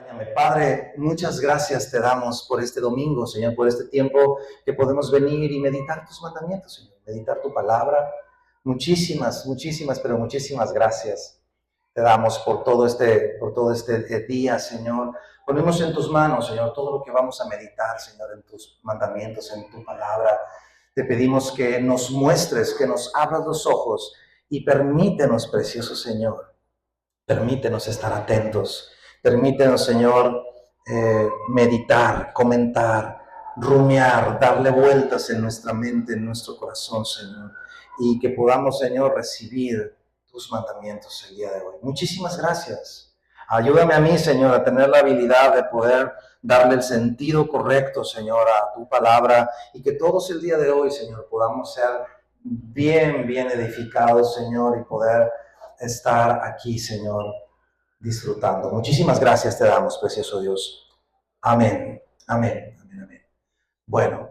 Acompáñame. Padre, muchas gracias te damos por este domingo, Señor, por este tiempo que podemos venir y meditar tus mandamientos, Señor, meditar tu palabra. Pero muchísimas gracias te damos por todo este día, Señor. Ponemos en tus manos, Señor, todo lo que vamos a meditar, Señor, en tus mandamientos, en tu palabra. Te pedimos que nos muestres, que nos abras los ojos y permítenos, precioso Señor, permítenos estar atentos. Permítenos, Señor, meditar, comentar, rumiar, darle vueltas en nuestra mente, en nuestro corazón, Señor, y que podamos, Señor, recibir tus mandamientos el día de hoy. Muchísimas gracias. Ayúdame a mí, Señor, a tener la habilidad de poder darle el sentido correcto, Señor, a tu palabra, y que todos el día de hoy, Señor, podamos ser bien edificados, Señor, y poder estar aquí, Señor, disfrutando. Muchísimas gracias te damos, precioso Dios. Amén. Bueno,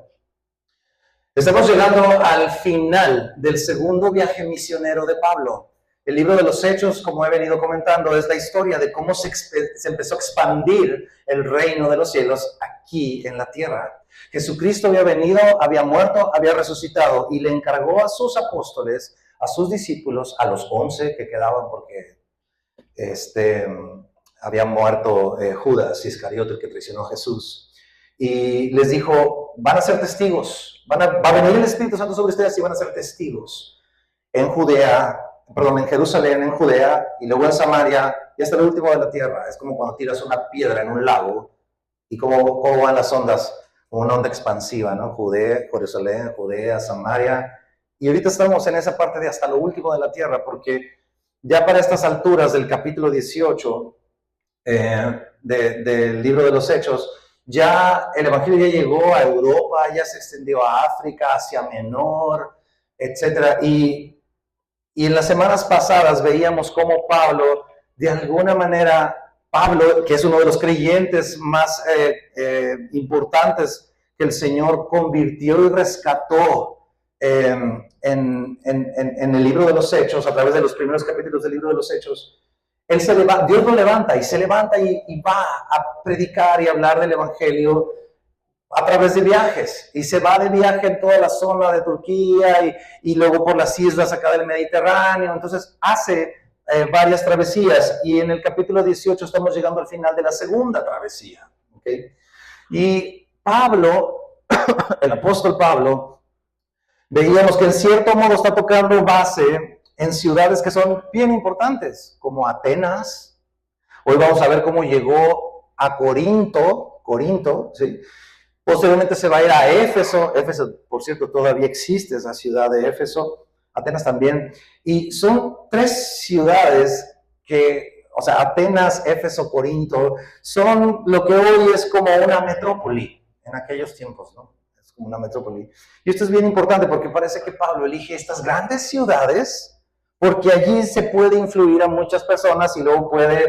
estamos llegando al final del segundo viaje misionero de Pablo. El libro de los Hechos, como he venido comentando, es la historia de cómo se empezó a expandir el reino de los cielos aquí en la tierra. Jesucristo había venido, había muerto, había resucitado y le encargó a sus apóstoles, a sus discípulos, a los 11 que quedaban porque había muerto Judas Iscariote, el que traicionó a Jesús, y les dijo: van a ser testigos, va a venir el Espíritu Santo sobre ustedes y van a ser testigos en Jerusalén, en Judea, y luego en Samaria, y hasta el último de la tierra. Es como cuando tiras una piedra en un lago, y cómo van las ondas, como una onda expansiva, ¿no? Jerusalén, Judea, Samaria, y ahorita estamos en esa parte de hasta lo último de la tierra, porque ya para estas alturas del capítulo 18 del libro de los Hechos, ya el Evangelio ya llegó a Europa, ya se extendió a África, Asia Menor, etc. Y en las semanas pasadas veíamos cómo Pablo, de alguna manera, Pablo, que es uno de los creyentes más importantes que el Señor convirtió y rescató en el libro de los Hechos, a través de los primeros capítulos del libro de los Hechos, Dios lo levanta y se levanta y va a predicar y hablar del Evangelio a través de viajes, y se va de viaje en toda la zona de Turquía y luego por las islas acá del Mediterráneo. Entonces hace varias travesías, y en el capítulo 18 estamos llegando al final de la segunda travesía, ¿okay? Y Pablo, el apóstol Pablo, veíamos que en cierto modo está tocando base en ciudades que son bien importantes, como Atenas. Hoy vamos a ver cómo llegó a Corinto, ¿sí? Posteriormente se va a ir a Éfeso. Éfeso, por cierto, todavía existe esa ciudad de Éfeso. Atenas también. Y son tres ciudades que, o sea, Atenas, Éfeso, Corinto, son lo que hoy es como una metrópoli en aquellos tiempos, ¿no? Es como una metrópoli. Y esto es bien importante porque parece que Pablo elige estas grandes ciudades porque allí se puede influir a muchas personas, y luego pueden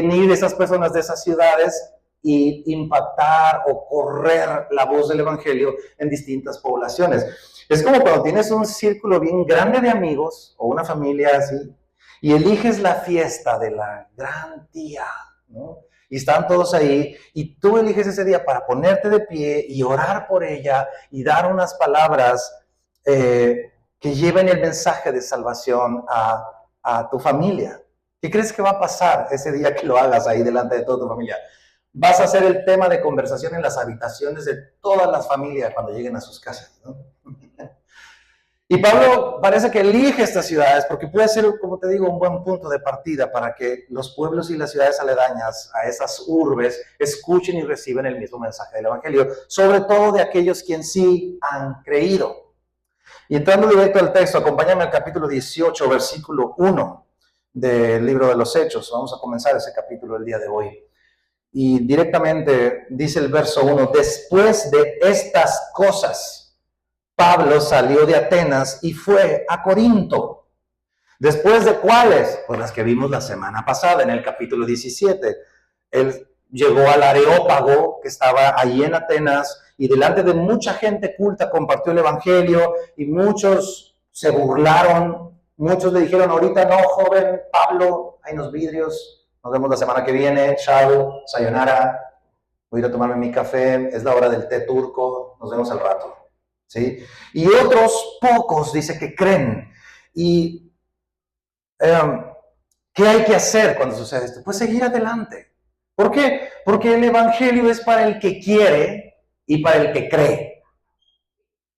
ir esas personas de esas ciudades y impactar o correr la voz del Evangelio en distintas poblaciones. Es como cuando tienes un círculo bien grande de amigos o una familia así, y eliges la fiesta de la gran tía, ¿no? Y están todos ahí, y tú eliges ese día para ponerte de pie y orar por ella y dar unas palabras que lleven el mensaje de salvación a tu familia. ¿Qué crees que va a pasar ese día que lo hagas ahí delante de toda tu familia? Vas a ser el tema de conversación en las habitaciones de todas las familias cuando lleguen a sus casas, ¿no? Y Pablo parece que elige estas ciudades porque puede ser, como te digo, un buen punto de partida para que los pueblos y las ciudades aledañas a esas urbes escuchen y reciban el mismo mensaje del Evangelio, sobre todo de aquellos quienes sí han creído. Y entrando directo al texto, acompáñame al capítulo 18, versículo 1 del libro de los Hechos. Vamos a comenzar ese capítulo el día de hoy. Y directamente dice el verso 1: después de estas cosas, Pablo salió de Atenas y fue a Corinto. ¿Después de cuáles? Pues las que vimos la semana pasada en el capítulo 17. Él llegó al Areópago, que estaba ahí en Atenas, y delante de mucha gente culta compartió el Evangelio, y muchos se burlaron. Muchos le dijeron: ahorita no, joven Pablo, hay unos vidrios, Nos vemos la semana que viene. Chao, sayonara. Voy a ir a tomarme mi café. Es la hora del té turco. Nos vemos al rato. ¿Sí? Y otros pocos, dice, que creen. Y ¿qué hay que hacer cuando sucede esto? Pues seguir adelante. ¿Por qué? Porque el evangelio es para el que quiere y para el que cree.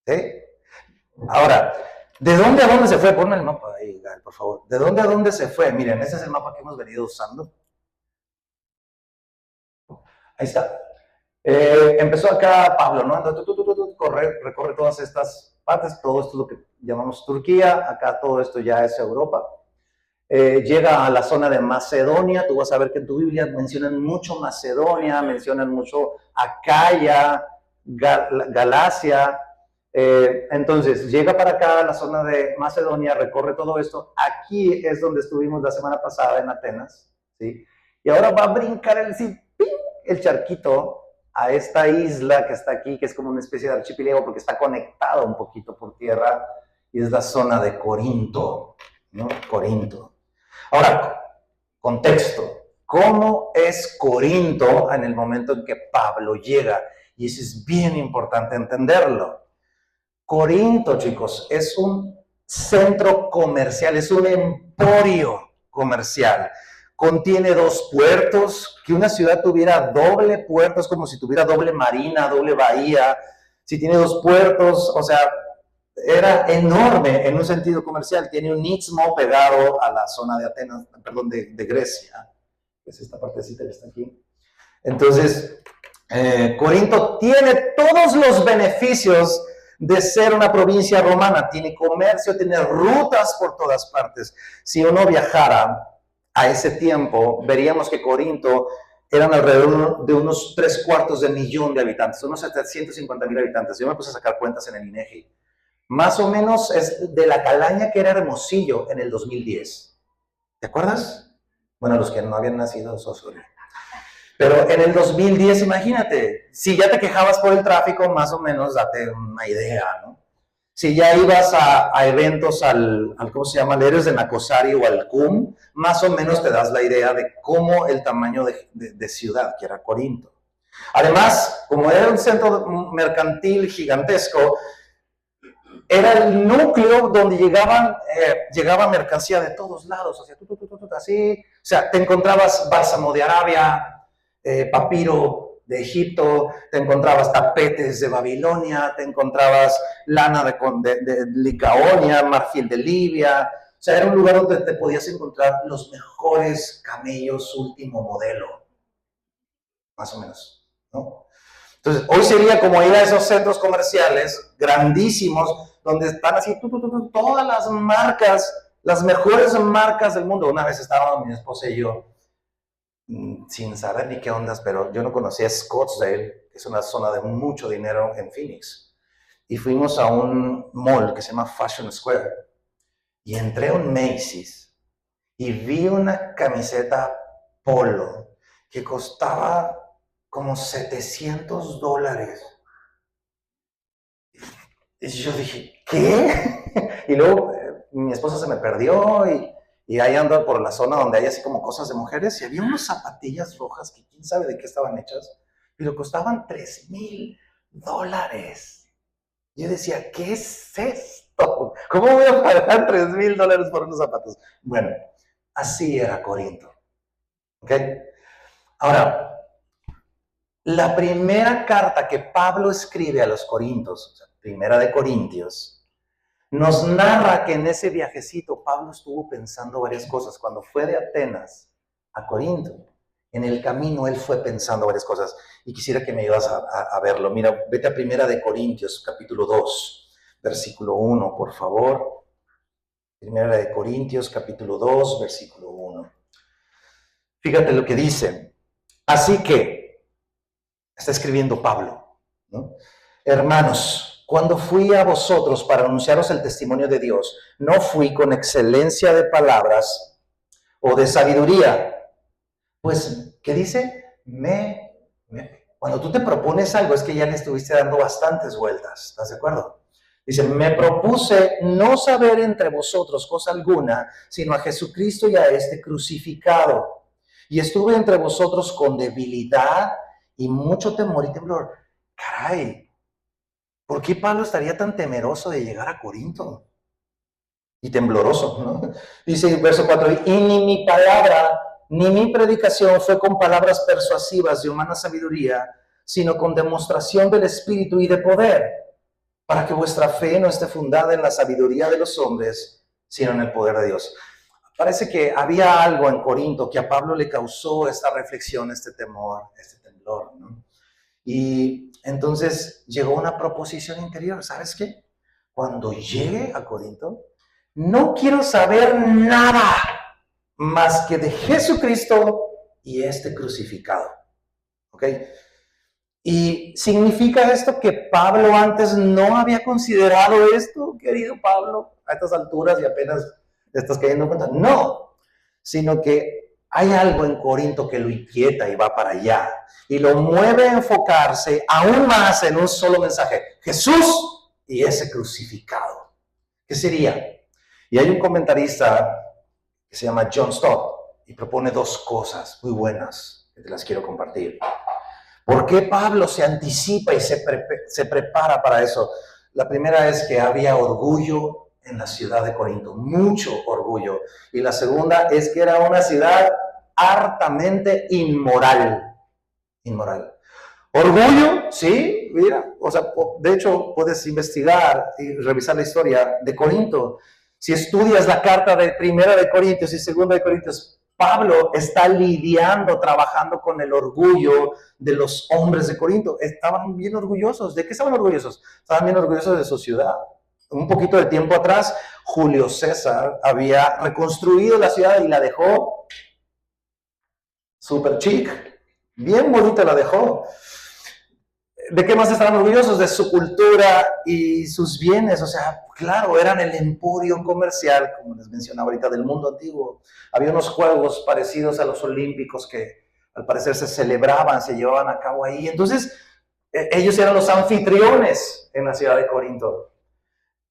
¿Sí? Ahora, ¿de dónde a dónde se fue? Ponme el mapa ahí, Gal, por favor. ¿De dónde a dónde se fue? Miren, ese es el mapa que hemos venido usando. Ahí está. Empezó acá Pablo, ¿no? Recorre todas estas partes, todo esto es lo que llamamos Turquía, acá todo esto ya es Europa. Llega a la zona de Macedonia, tú vas a ver que en tu Biblia mencionan mucho Macedonia, mencionan mucho Acaya, Galacia. Entonces, llega para acá a la zona de Macedonia, recorre todo esto. Aquí es donde estuvimos la semana pasada en Atenas, ¿sí? Y ahora va a brincar el charquito a esta isla que está aquí, que es como una especie de archipiélago porque está conectado un poquito por tierra, y es la zona de Corinto, ¿no? Corinto. Ahora, contexto. ¿Cómo es Corinto en el momento en que Pablo llega? Y eso es bien importante entenderlo. Corinto, chicos, es un centro comercial, es un emporio comercial. Contiene 2 puertos. Que una ciudad tuviera doble puerto es como si tuviera doble marina, doble bahía. Si tiene 2 puertos, o sea, era enorme en un sentido comercial. Tiene un istmo pegado a la zona de Atenas, perdón, de Grecia, que es esta partecita que está aquí. Entonces, Corinto tiene todos los beneficios de ser una provincia romana. Tiene comercio, tiene rutas por todas partes. Si uno viajara a ese tiempo, veríamos que Corinto eran alrededor de unos 3/4 de habitantes, unos 750,000 habitantes. Yo me puse a sacar cuentas en el INEGI. Más o menos es de la calaña que era Hermosillo en el 2010. ¿Te acuerdas? Bueno, los que no habían nacido, sorry. Pero en el 2010, imagínate, si ya te quejabas por el tráfico, más o menos date una idea, ¿no? Si ya ibas a eventos ¿cómo se llama? Al Héroes de Nacosari o al CUM, más o menos te das la idea de cómo el tamaño de ciudad, que era Corinto. Además, como era un centro mercantil gigantesco, era el núcleo donde llegaba mercancía de todos lados, o sea, así, o sea, te encontrabas bálsamo de Arabia, papiro de Egipto, te encontrabas tapetes de Babilonia, te encontrabas lana de Licaonia, marfil de Libia. O sea, era un lugar donde te podías encontrar los mejores camellos último modelo, más o menos, ¿no? Entonces, hoy sería como ir a esos centros comerciales grandísimos, donde están así todas las marcas, las mejores marcas del mundo. Una vez estábamos mi esposa y yo, sin saber ni qué ondas, pero yo no conocía Scottsdale, que es una zona de mucho dinero en Phoenix. Y fuimos a un mall que se llama Fashion Square. Y entré a un Macy's y vi una camiseta polo que costaba como $700. Y yo dije, ¿qué? Y luego mi esposa se me perdió y ahí ando por la zona donde hay así como cosas de mujeres y había unas zapatillas rojas que quién sabe de qué estaban hechas, pero costaban $3,000. Yo decía, ¿qué es esto? ¿Cómo voy a pagar $3,000 por unos zapatos? Bueno, así era Corinto. ¿Ok? Ahora, la primera carta que Pablo escribe a los Corintios, o sea, primera de Corintios, nos narra que en ese viajecito Pablo estuvo pensando varias cosas. Cuando fue de Atenas a Corinto, en el camino él fue pensando varias cosas. Y quisiera que me ayudas a verlo. Mira, vete a primera de Corintios, capítulo 2, versículo 1, por favor. Primera de Corintios, capítulo 2, versículo 1. Fíjate lo que dice. Así que, está escribiendo Pablo, ¿no? Hermanos, cuando fui a vosotros para anunciaros el testimonio de Dios, no fui con excelencia de palabras o de sabiduría. Pues, ¿qué dice? Cuando tú te propones algo es que ya le estuviste dando bastantes vueltas, ¿estás de acuerdo? Dice, me propuse no saber entre vosotros cosa alguna, sino a Jesucristo y a este crucificado. y estuve entre vosotros con debilidad y mucho temor y temblor. Caray, ¿por qué Pablo estaría tan temeroso de llegar a Corinto? Y tembloroso, ¿no? Dice en verso 4, y ni mi palabra, ni mi predicación fue con palabras persuasivas de humana sabiduría, sino con demostración del Espíritu y de poder, para que vuestra fe no esté fundada en la sabiduría de los hombres, sino en el poder de Dios. Parece que había algo en Corinto que a Pablo le causó esta reflexión, este temor, este temblor, ¿no? Y entonces llegó una proposición interior, ¿sabes qué? Cuando llegue a Corinto, no quiero saber nada más que de Jesucristo y este crucificado. ¿Ok? Y significa esto que Pablo antes no había considerado esto, querido Pablo, a estas alturas y apenas estás cayendo en cuenta. No, sino que hay algo en Corinto que lo inquieta y va para allá y lo mueve a enfocarse aún más en un solo mensaje: Jesús y ese crucificado. ¿Qué sería? Y hay un comentarista que se llama John Stott y propone dos cosas muy buenas que te las quiero compartir. ¿Por qué Pablo se anticipa y se prepara para eso? La primera es que había orgullo en la ciudad de Corinto, mucho orgullo. Y la segunda es que era una ciudad hartamente inmoral. Inmoral. Orgullo, sí, mira, o sea, de hecho puedes investigar y revisar la historia de Corinto. Si estudias la carta de Primera de Corintios y Segunda de Corintios, Pablo está lidiando, trabajando con el orgullo de los hombres de Corinto. Estaban bien orgullosos. ¿De qué estaban orgullosos? Estaban bien orgullosos de su ciudad. Un poquito de tiempo atrás, Julio César había reconstruido la ciudad y la dejó súper chic. Bien bonita la dejó. ¿De qué más estaban orgullosos? De su cultura y sus bienes. O sea, claro, eran el emporio comercial, como les mencionaba ahorita, del mundo antiguo. Había unos juegos parecidos a los olímpicos que al parecer se celebraban, se llevaban a cabo ahí. Entonces, ellos eran los anfitriones en la ciudad de Corinto.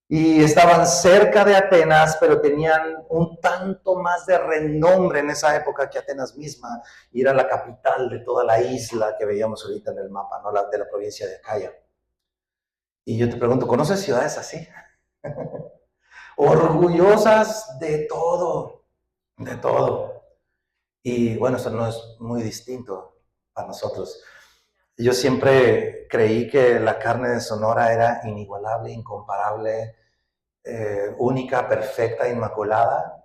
Y estaban cerca de Atenas, pero tenían un tanto más de renombre en esa época que Atenas misma, y era la capital de toda la isla que veíamos ahorita en el mapa, ¿no? De la provincia de Acaya. Y yo te pregunto, ¿conoces ciudades así? Orgullosas de todo, de todo. Y bueno, eso no es muy distinto para nosotros. Yo siempre creí que la carne de Sonora era inigualable, incomparable, única, perfecta, inmaculada,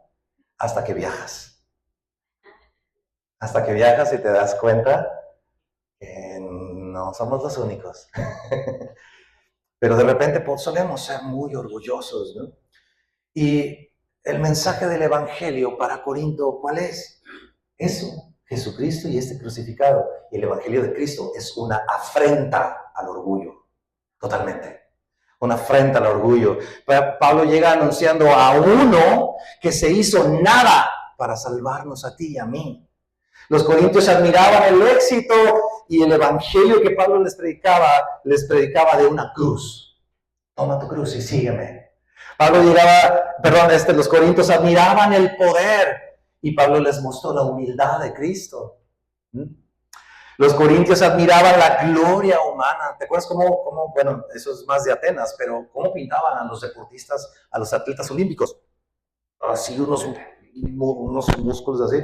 hasta que viajas. Hasta que viajas y te das cuenta que no somos los únicos. Pero de repente pues, solemos ser muy orgullosos, ¿no? Y el mensaje del Evangelio para Corinto, ¿cuál es? Eso, Jesucristo y este crucificado. Y el Evangelio de Cristo es una afrenta al orgullo, totalmente. Una afrenta al orgullo. Pablo llega anunciando a uno que se hizo nada para salvarnos a ti y a mí. Los corintios admiraban el éxito y el evangelio que Pablo les predicaba de una cruz. Toma tu cruz y sígueme. Los corintios admiraban el poder y Pablo les mostró la humildad de Cristo. Los corintios admiraban la gloria humana. ¿Te acuerdas cómo, bueno, eso es más de Atenas, pero cómo pintaban a los deportistas, a los atletas olímpicos? Así unos músculos así.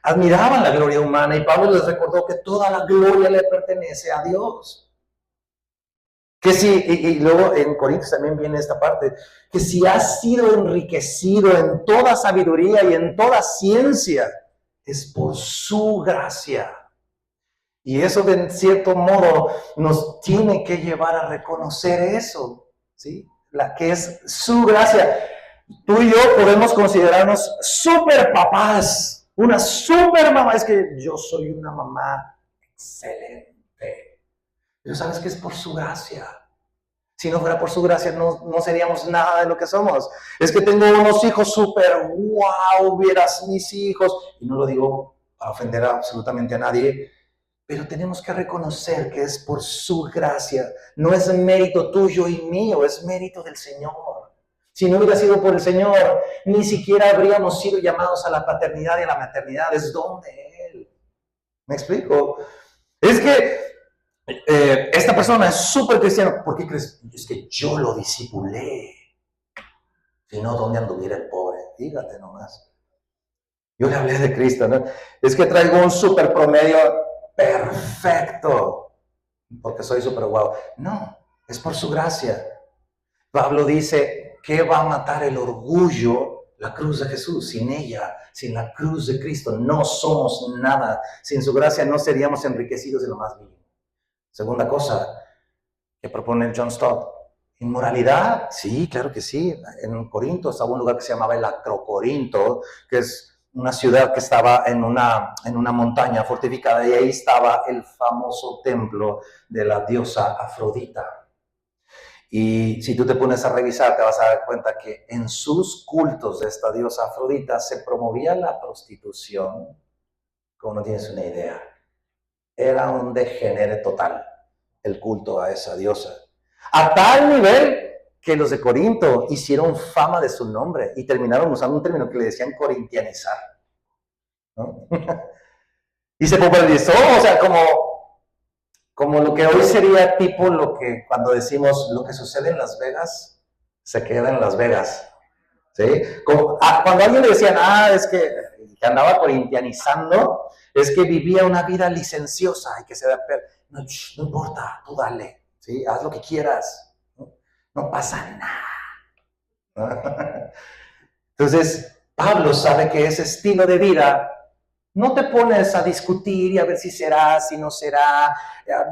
Admiraban la gloria humana y Pablo les recordó que toda la gloria le pertenece a Dios. Que si, y luego en Corintios también viene esta parte, que si has sido enriquecido en toda sabiduría y en toda ciencia, es por su gracia. Y eso de cierto modo nos tiene que llevar a reconocer eso, ¿sí? La que es su gracia. Tú y yo podemos considerarnos super papás, una super mamá. Es que yo soy una mamá excelente. Pero sabes que es por su gracia. Si no fuera por su gracia, no seríamos nada de lo que somos. Es que tengo unos hijos súper, wow, vieras mis hijos. Y no lo digo para ofender absolutamente a nadie, pero tenemos que reconocer que es por su gracia. No es mérito tuyo y mío, es mérito del Señor. Si no hubiera sido por el Señor, ni siquiera habríamos sido llamados a la paternidad y a la maternidad. Es don de Él. ¿Me explico? Es que esta persona es súper cristiana. ¿Por qué crees? Es que yo lo discipulé. Si no, ¿dónde anduviera el pobre? Fíjate nomás. Yo le hablé de Cristo, ¿no? Es que traigo un súper promedio perfecto, porque soy súper guau. No, es por su gracia. Pablo dice, ¿qué va a matar el orgullo? La cruz de Jesús. Sin ella, sin la cruz de Cristo, no somos nada. Sin su gracia no seríamos enriquecidos en lo más mínimo. Segunda cosa que propone John Stott. ¿Inmoralidad? Sí, claro que sí. En Corinto estaba un lugar que se llamaba el Acrocorinto, que es una ciudad que estaba en una montaña fortificada, y ahí estaba el famoso templo de la diosa Afrodita. Y si tú te pones a revisar, te vas a dar cuenta que en sus cultos de esta diosa Afrodita se promovía la prostitución, como no tienes una idea. Era un degenere total el culto a esa diosa. A tal nivel que los de Corinto hicieron fama de su nombre y terminaron usando un término que le decían corintianizar, ¿no? Y se popularizó, o sea, como lo que hoy sería tipo lo que cuando decimos lo que sucede en Las Vegas, se queda en Las Vegas. ¿Sí? Cuando a alguien le decían, es que andaba corintianizando, es que vivía una vida licenciosa y que se da... No, no importa, tú dale, ¿sí? Haz lo que quieras, no, no pasa nada. Entonces, Pablo sabe que ese estilo de vida no te pones a discutir y a ver si será, si no será,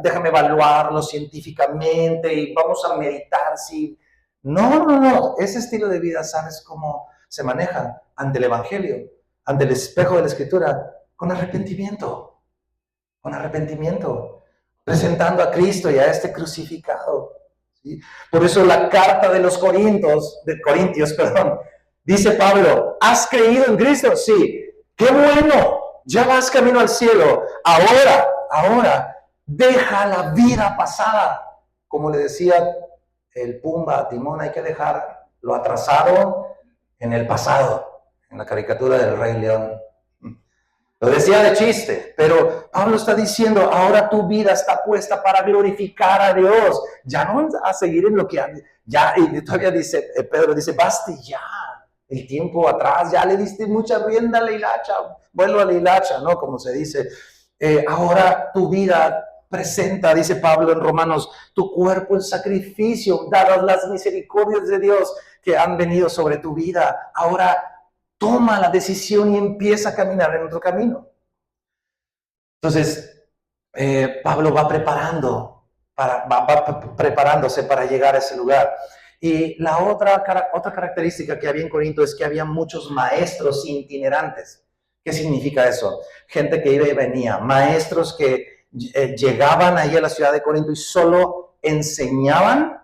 déjame evaluarlo científicamente y vamos a meditar si... No. Ese estilo de vida, ¿sabes cómo se maneja? Ante el Evangelio, ante el espejo de la Escritura, con arrepentimiento, presentando a Cristo y a este crucificado. ¿Sí? Por eso la carta de los Corintios, dice Pablo, ¿has creído en Cristo? Sí. ¡Qué bueno! Ya vas camino al cielo. Ahora, deja la vida pasada. Como le decía el Pumba a Timón, hay que dejar lo atrasado en el pasado, en la caricatura del Rey León. Lo decía de chiste, pero Pablo está diciendo, ahora tu vida está puesta para glorificar a Dios. Ya no a seguir en lo que... Ya, y todavía dice, Pedro dice, basta ya. El tiempo atrás, ya le diste mucha rienda a la hilacha, vuelvo a la hilacha, ¿no? Como se dice. Ahora tu vida presenta, dice Pablo en Romanos, tu cuerpo en sacrificio, dadas las misericordias de Dios que han venido sobre tu vida. Ahora toma la decisión y empieza a caminar en otro camino. Entonces, Pablo va preparándose para llegar a ese lugar. Y la otra característica que había en Corinto es que había muchos maestros itinerantes. ¿Qué significa eso? Gente que iba y venía, maestros que llegaban ahí a la ciudad de Corinto y solo enseñaban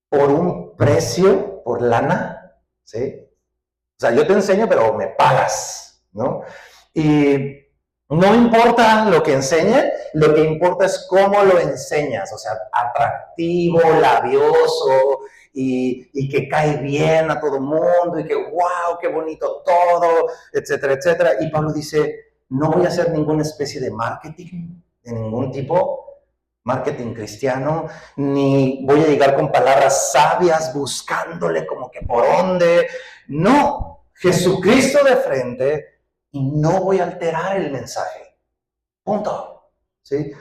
por un precio, por lana, ¿sí? O sea, yo te enseño, pero me pagas, ¿no? Y no importa lo que enseñe, lo que importa es cómo lo enseñas, o sea, atractivo, labioso y que cae bien a todo mundo y que wow, qué bonito todo, etcétera, etcétera. Y Pablo dice, no voy a hacer ninguna especie de marketing de ningún tipo, marketing cristiano, ni voy a llegar con palabras sabias buscándole como que por dónde. No, Jesucristo de frente y no voy a alterar el mensaje. Punto. ¿Sí?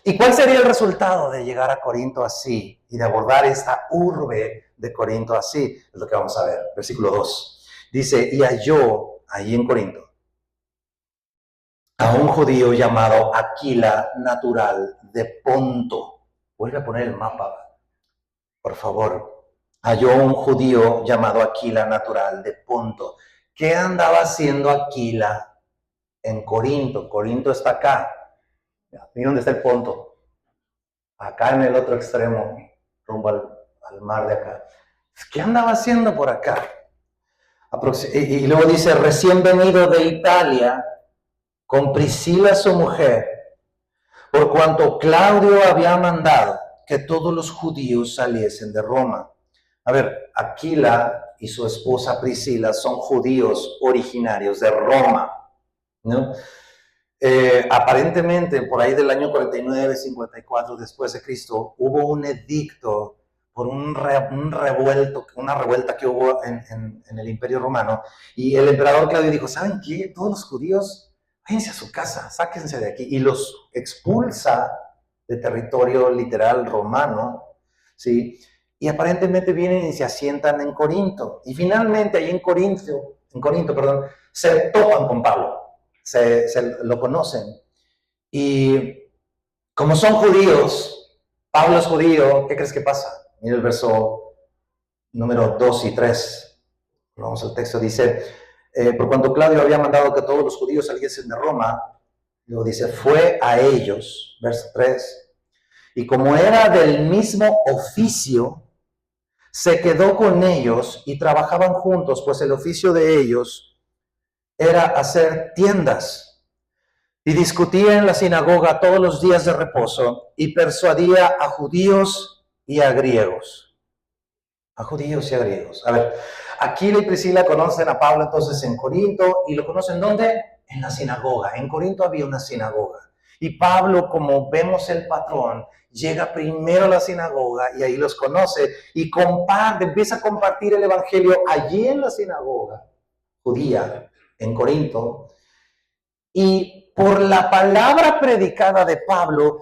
¿Y cuál sería el resultado de llegar a Corinto así y de abordar esta urbe de Corinto así? Es lo que vamos a ver. Versículo 2. Dice, y halló ahí en Corinto a un judío llamado Aquila, natural de Ponto. Vuelve a poner el mapa, por favor. Halló un judío llamado Aquila, natural de Ponto. ¿Qué andaba haciendo Aquila en Corinto? Corinto está acá. Mira dónde está el Ponto. Acá en el otro extremo, rumbo al mar de acá. ¿Qué andaba haciendo por acá? Y luego dice, recién venido de Italia, con Priscila su mujer, por cuanto Claudio había mandado que todos los judíos saliesen de Roma. A ver, Aquila y su esposa Priscila son judíos originarios de Roma, ¿no? Aparentemente, por ahí del año 49, 54 después de Cristo, hubo un edicto por un revuelto, una revuelta que hubo en el Imperio Romano, y el emperador Claudio dijo, ¿saben qué? Todos los judíos, váyanse a su casa, sáquense de aquí, y los expulsa de territorio literal romano, ¿sí? Y aparentemente vienen y se asientan en Corinto, y finalmente ahí en Corinto, perdón, se topan con Pablo, se lo conocen, y como son judíos, Pablo es judío, ¿qué crees que pasa? Mira el verso número 2 y 3. Vamos al texto, dice, por cuanto Claudio había mandado que todos los judíos saliesen de Roma, luego dice, fue a ellos, verso 3, y como era del mismo oficio, se quedó con ellos y trabajaban juntos, pues el oficio de ellos era hacer tiendas. Y discutía en la sinagoga todos los días de reposo y persuadía a judíos y a griegos. A judíos y a griegos. A ver, Aquila y Priscila conocen a Pablo entonces en Corinto, y lo conocen ¿dónde? En la sinagoga. En Corinto había una sinagoga. Y Pablo, como vemos el patrón, llega primero a la sinagoga y ahí los conoce y empieza a compartir el evangelio allí en la sinagoga judía, en Corinto. Y por la palabra predicada de Pablo,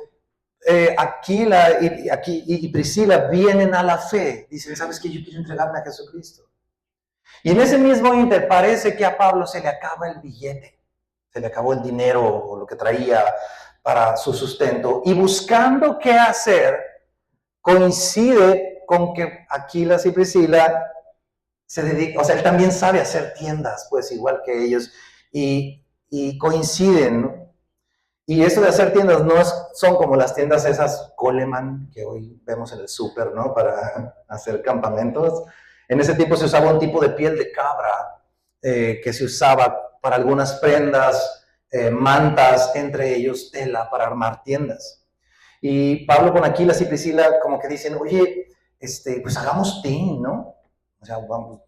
Aquila y Priscila vienen a la fe. Dicen, ¿sabes qué? Yo quiero entregarme a Jesucristo. Y en ese mismo inter parece que a Pablo se le acaba el billete, se le acabó el dinero o lo que traía para su sustento. Y buscando qué hacer, coincide con que Aquila y Priscila se dedican, o sea, él también sabe hacer tiendas, pues igual que ellos, y coinciden, ¿no? Y esto de hacer tiendas no son como las tiendas esas Coleman que hoy vemos en el súper, ¿no? Para hacer campamentos. En ese tiempo se usaba un tipo de piel de cabra que se usaba para algunas prendas, mantas, entre ellos tela para armar tiendas. Y Pablo con Aquilas y Priscila como que dicen, oye, pues hagamos team, ¿no? O sea, vamos,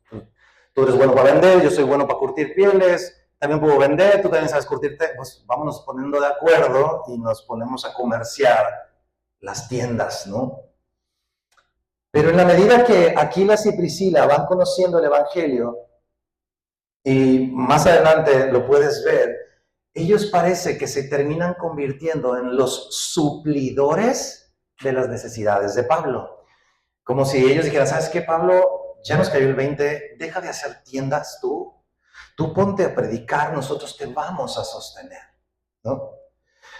tú eres bueno para vender, yo soy bueno para curtir pieles, también puedo vender, tú también sabes curtirte, pues vámonos poniendo de acuerdo y nos ponemos a comerciar las tiendas, ¿no? Pero en la medida que Aquilas y Priscila van conociendo el Evangelio, y más adelante lo puedes ver, ellos parece que se terminan convirtiendo en los suplidores de las necesidades de Pablo. Como si ellos dijeran, ¿sabes qué, Pablo? Ya nos cayó el 20, deja de hacer tiendas tú. Tú ponte a predicar, nosotros te vamos a sostener, ¿no?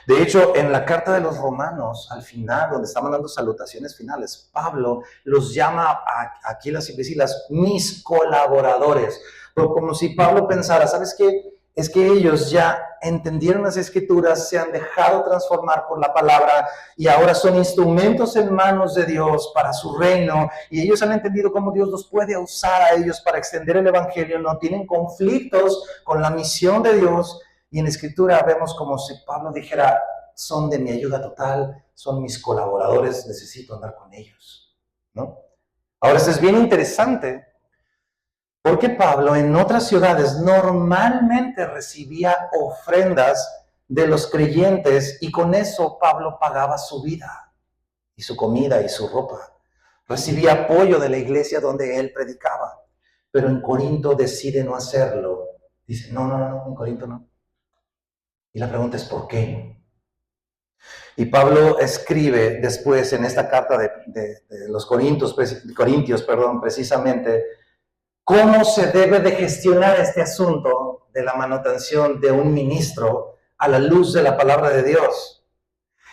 De hecho, en la carta de los Romanos, al final, donde están mandando salutaciones finales, Pablo los llama a Aquilas y Priscilas mis colaboradores. Pero como si Pablo pensara, ¿sabes qué? Es que ellos ya entendieron las escrituras, se han dejado transformar por la palabra y ahora son instrumentos en manos de Dios para su reino, y ellos han entendido cómo Dios los puede usar a ellos para extender el evangelio, no tienen conflictos con la misión de Dios. Y en la escritura vemos como si Pablo dijera, son de mi ayuda total, son mis colaboradores, necesito andar con ellos, ¿no? Ahora, esto es bien interesante, porque Pablo en otras ciudades normalmente recibía ofrendas de los creyentes y con eso Pablo pagaba su vida y su comida y su ropa. Recibía apoyo de la iglesia donde él predicaba, pero en Corinto decide no hacerlo. Dice, no, en Corinto no. Y la pregunta es, ¿por qué? Y Pablo escribe después en esta carta de los Corintios, precisamente, cómo se debe de gestionar este asunto de la manutención de un ministro a la luz de la palabra de Dios.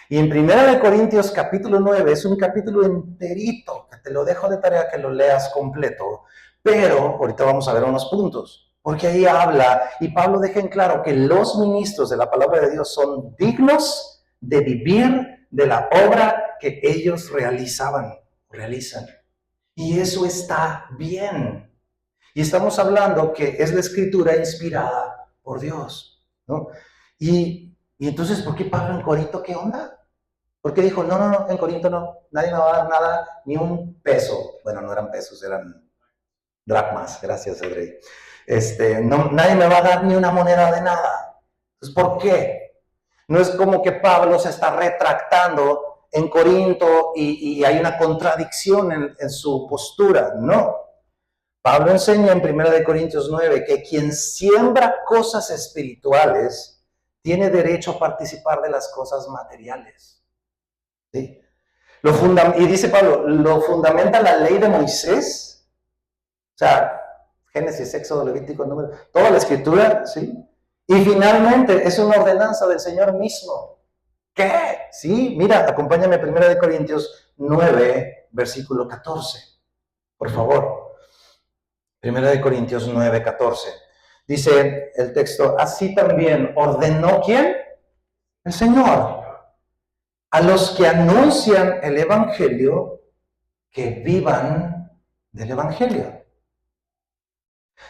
Y en 1 Corintios capítulo 9 es un capítulo enterito, que te lo dejo de tarea que lo leas completo, pero ahorita vamos a ver unos puntos, porque ahí habla y Pablo deja en claro que los ministros de la palabra de Dios son dignos de vivir de la obra que ellos realizan. Y eso está bien. Y estamos hablando que es la escritura inspirada por Dios, ¿no? Y entonces, ¿por qué Pablo en Corinto qué onda? ¿Por qué dijo, no, en Corinto no, nadie me va a dar nada, ni un peso? Bueno, no eran pesos, eran dracmas, gracias, Edrey. Nadie me va a dar ni una moneda de nada. Entonces, ¿por qué? No es como que Pablo se está retractando en Corinto y hay una contradicción en su postura. No. Pablo enseña en 1 Corintios 9 que quien siembra cosas espirituales tiene derecho a participar de las cosas materiales. ¿Sí? Y dice Pablo, lo fundamenta la ley de Moisés, o sea, Génesis, Éxodo, Levítico, Número, toda la escritura, ¿sí? Y finalmente es una ordenanza del Señor mismo. ¿Qué? Sí, mira, acompáñame a 1 Corintios 9, versículo 14, por favor. 1 Corintios 9, 14. Dice el texto, así también ordenó, ¿quién? El Señor. A los que anuncian el Evangelio, que vivan del Evangelio.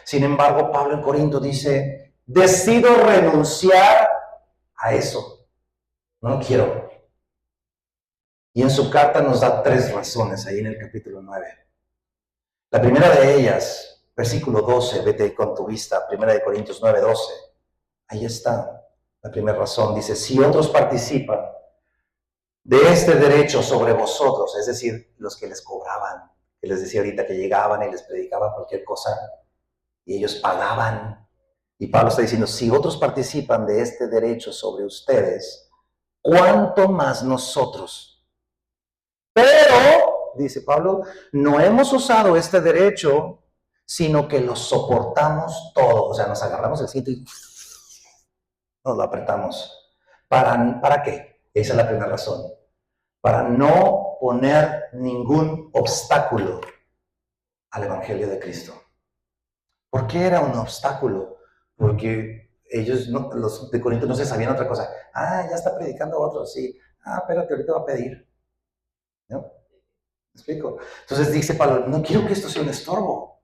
Sin embargo, Pablo en Corinto dice, decido renunciar a eso. No lo quiero. Y en su carta nos da 3 razones ahí en el capítulo 9. La primera de ellas, versículo 12, vete con tu vista, 1 Corintios 9, 12. Ahí está la primera razón. Dice, si otros participan de este derecho sobre vosotros, es decir, los que les cobraban, que les decía ahorita que llegaban y les predicaban cualquier cosa, y ellos pagaban. Y Pablo está diciendo, si otros participan de este derecho sobre ustedes, ¿cuánto más nosotros? Pero, dice Pablo, no hemos usado este derecho, sino que lo soportamos todo. O sea, nos agarramos el cinto y nos lo apretamos. ¿Para qué? Esa es la primera razón. Para no poner ningún obstáculo al Evangelio de Cristo. ¿Por qué era un obstáculo? Porque ellos, los de Corinto, no se sabían otra cosa. Ah, ya está predicando otro, sí. Ah, espérate, ahorita va a pedir. ¿No? ¿Me explico? Entonces dice Pablo, no quiero que esto sea un estorbo.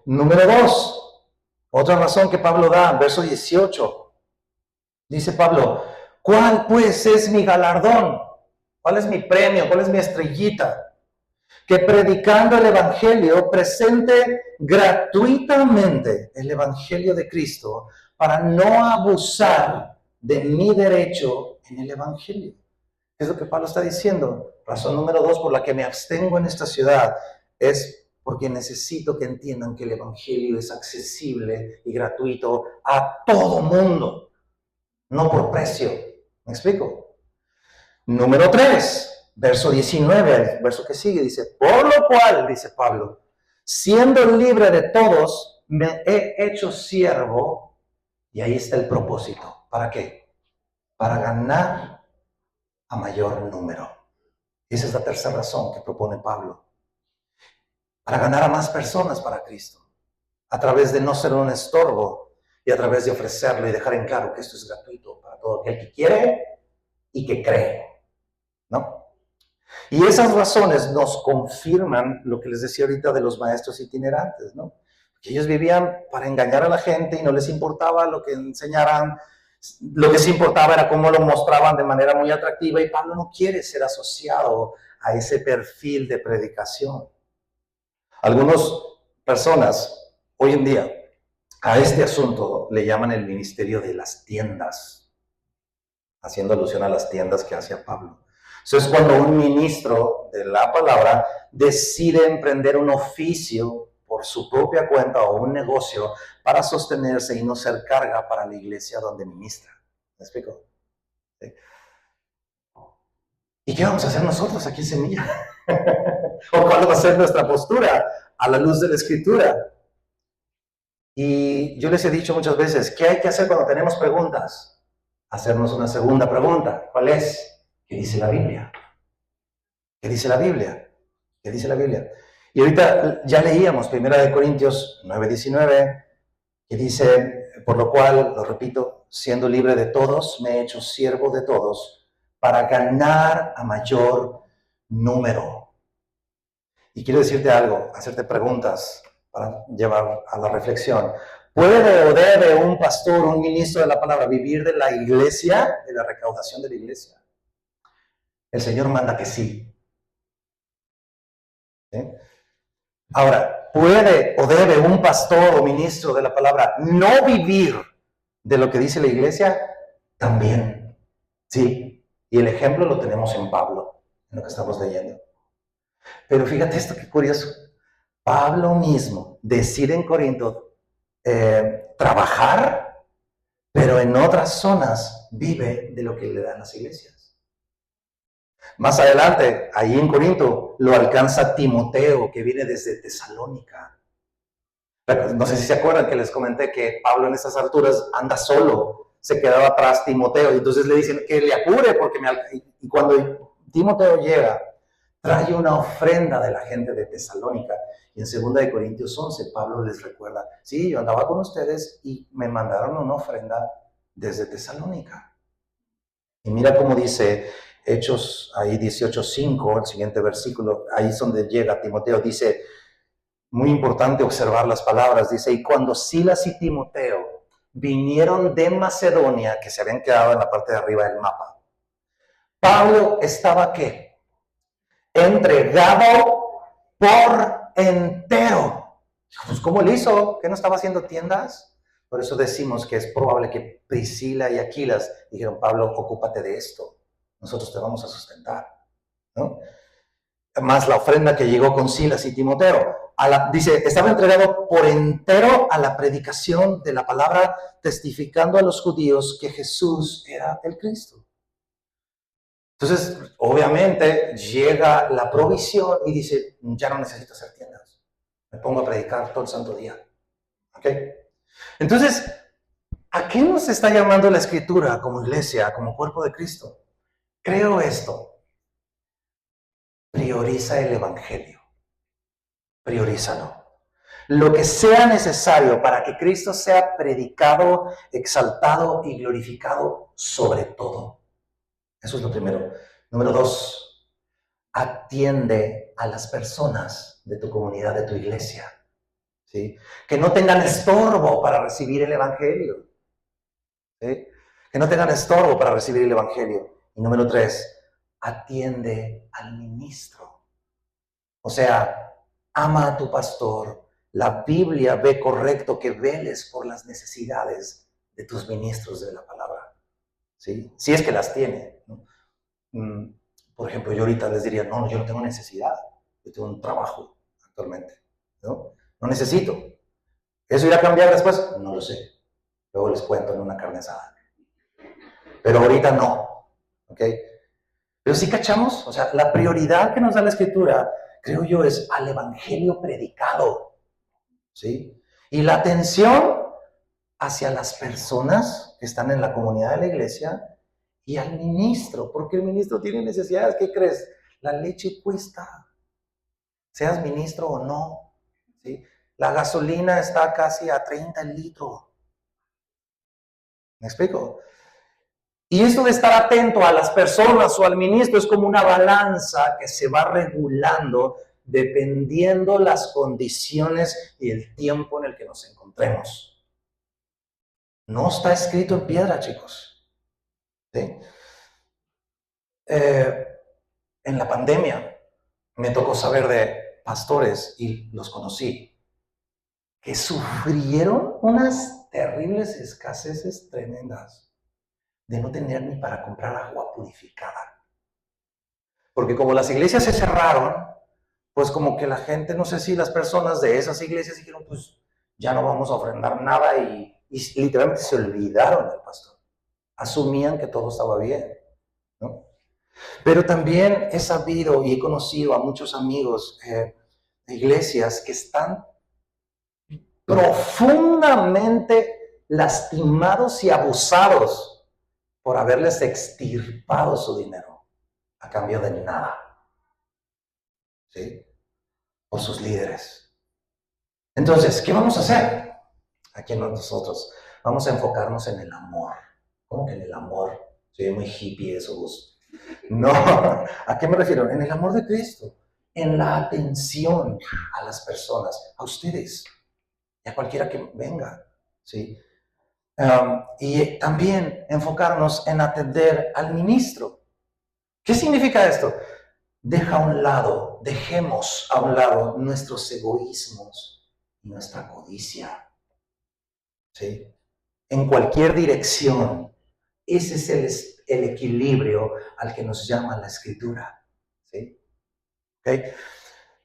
Número 2, otra razón que Pablo da, verso 18. Dice Pablo, ¿cuál pues es mi galardón? ¿Cuál es mi premio? ¿Cuál es mi estrellita? Que predicando el Evangelio presente gratuitamente el Evangelio de Cristo para no abusar de mi derecho en el Evangelio. Es lo que Pablo está diciendo. Razón número 2 por la que me abstengo en esta ciudad es porque necesito que entiendan que el Evangelio es accesible y gratuito a todo mundo, no por precio. ¿Me explico? Número 3, verso 19, el verso que sigue, dice, por lo cual, dice Pablo, siendo libre de todos, me he hecho siervo, y ahí está el propósito. ¿Para qué? Para ganar a mayor número. Esa es la tercera razón que propone Pablo. Para ganar a más personas para Cristo, a través de no ser un estorbo y a través de ofrecerlo y dejar en claro que esto es gratuito para todo aquel que quiere y que cree. ¿No? Y esas razones nos confirman lo que les decía ahorita de los maestros itinerantes, ¿no? Que ellos vivían para engañar a la gente y no les importaba lo que enseñaran, lo que sí importaba era cómo lo mostraban de manera muy atractiva, y Pablo no quiere ser asociado a ese perfil de predicación. Algunas personas hoy en día a este asunto le llaman el ministerio de las tiendas, haciendo alusión a las tiendas que hacía Pablo. Eso es cuando un ministro de la palabra decide emprender un oficio por su propia cuenta o un negocio para sostenerse y no ser carga para la iglesia donde ministra. ¿Me explico? ¿Sí? ¿Y qué vamos a hacer nosotros aquí en Semilla? ¿O cuál va a ser nuestra postura a la luz de la Escritura? Y yo les he dicho muchas veces, ¿qué hay que hacer cuando tenemos preguntas? Hacernos una segunda pregunta. ¿Cuál es? ¿Qué dice la Biblia? ¿Qué dice la Biblia? ¿Qué dice la Biblia? Y ahorita ya leíamos 1 Corintios 9:19, que dice, por lo cual, lo repito, siendo libre de todos, me he hecho siervo de todos para ganar a mayor número. Y quiero decirte algo, hacerte preguntas para llevar a la reflexión. ¿Puede o debe un pastor, un ministro de la palabra vivir de la iglesia, de la recaudación de la iglesia? El Señor manda que sí. ¿Sí? Ahora, ¿puede o debe un pastor o ministro de la palabra no vivir de lo que dice la iglesia? también, sí. Y el ejemplo lo tenemos en Pablo, en lo que estamos leyendo. Pero fíjate esto, qué curioso. Pablo mismo decide en Corinto trabajar, pero en otras zonas vive de lo que le dan las iglesias. Más adelante, ahí en Corinto, lo alcanza Timoteo, que viene desde Tesalónica. No sé si se acuerdan que les comenté que Pablo en estas alturas anda solo, se quedaba atrás Timoteo, y entonces le dicen que le apure, porque y cuando Timoteo llega, trae una ofrenda de la gente de Tesalónica, y en 2 de Corintios 11, Pablo les recuerda, sí, yo andaba con ustedes y me mandaron una ofrenda desde Tesalónica. Y mira cómo dice Hechos ahí 18:5, el siguiente versículo, ahí es donde llega Timoteo, dice, muy importante observar las palabras, dice, y cuando Silas y Timoteo vinieron de Macedonia, que se habían quedado en la parte de arriba del mapa, Pablo estaba ¿qué? Entregado por entero. Pues ¿cómo le hizo? ¿Que no estaba haciendo tiendas? Por eso decimos que es probable que Priscila y Aquilas dijeron, Pablo, ocúpate de esto, nosotros te vamos a sustentar, ¿no? Más la ofrenda que llegó con Silas y Timoteo. Dice, estaba entregado por entero a la predicación de la palabra, testificando a los judíos que Jesús era el Cristo. Entonces, obviamente, llega la provisión y dice, ya no necesito hacer tiendas. Me pongo a predicar todo el santo día. ¿Ok? Entonces, ¿a qué nos está llamando la Escritura como iglesia, como cuerpo de Cristo? Creo esto. Prioriza el Evangelio. Priorízalo. Lo que sea necesario para que Cristo sea predicado, exaltado y glorificado sobre todo. Eso es lo primero. Número 2, atiende a las personas de tu comunidad, de tu iglesia. ¿Sí? Que no tengan estorbo para recibir el Evangelio. ¿Sí? Que no tengan estorbo para recibir el Evangelio. Y número 3, atiende al ministro. O sea, ama a tu pastor. La Biblia ve correcto que veles por las necesidades de tus ministros de la palabra. ¿Sí? Si es que las tiene, ¿no? Por ejemplo, yo ahorita les diría, no, yo no tengo necesidad. Yo tengo un trabajo actualmente. No necesito. ¿Eso irá a cambiar después? No lo sé. Luego les cuento en una carne asada. Pero ahorita no. ¿Ok? Pero sí cachamos, o sea, la prioridad que nos da la Escritura, creo yo, es al Evangelio predicado. ¿Sí? Y la atención hacia las personas que están en la comunidad de la iglesia y al ministro, porque el ministro tiene necesidades. ¿Qué crees? La leche cuesta, seas ministro o no. ¿Sí? La gasolina está casi a 30 el litro. ¿Me explico? Y eso de estar atento a las personas o al ministro es como una balanza que se va regulando dependiendo las condiciones y el tiempo en el que nos encontremos. No está escrito en piedra, chicos. ¿Sí? En la pandemia me tocó saber de pastores, y los conocí, que sufrieron unas terribles escaseces tremendas de no tener ni para comprar agua purificada. Porque como las iglesias se cerraron, pues como que la gente, no sé si las personas de esas iglesias dijeron, pues ya no vamos a ofrendar nada, y literalmente se olvidaron del pastor. Asumían que todo estaba bien, ¿no? Pero también he sabido y he conocido a muchos amigos de iglesias que están profundamente lastimados y abusados por haberles extirpado su dinero a cambio de nada. ¿Sí? Por sus líderes. Entonces, ¿qué vamos a hacer? Aquí nosotros vamos a enfocarnos en el amor. ¿Cómo que en el amor? Soy muy hippie eso, vos. No, ¿a qué me refiero? En el amor de Cristo, en la atención a las personas, a ustedes y a cualquiera que venga, ¿sí? Y también enfocarnos en atender al ministro. ¿Qué significa esto? Dejemos a un lado nuestros egoísmos y nuestra codicia, ¿sí? En cualquier dirección, Ese es el equilibrio al que nos llama la Escritura. ¿Sí? ¿Okay?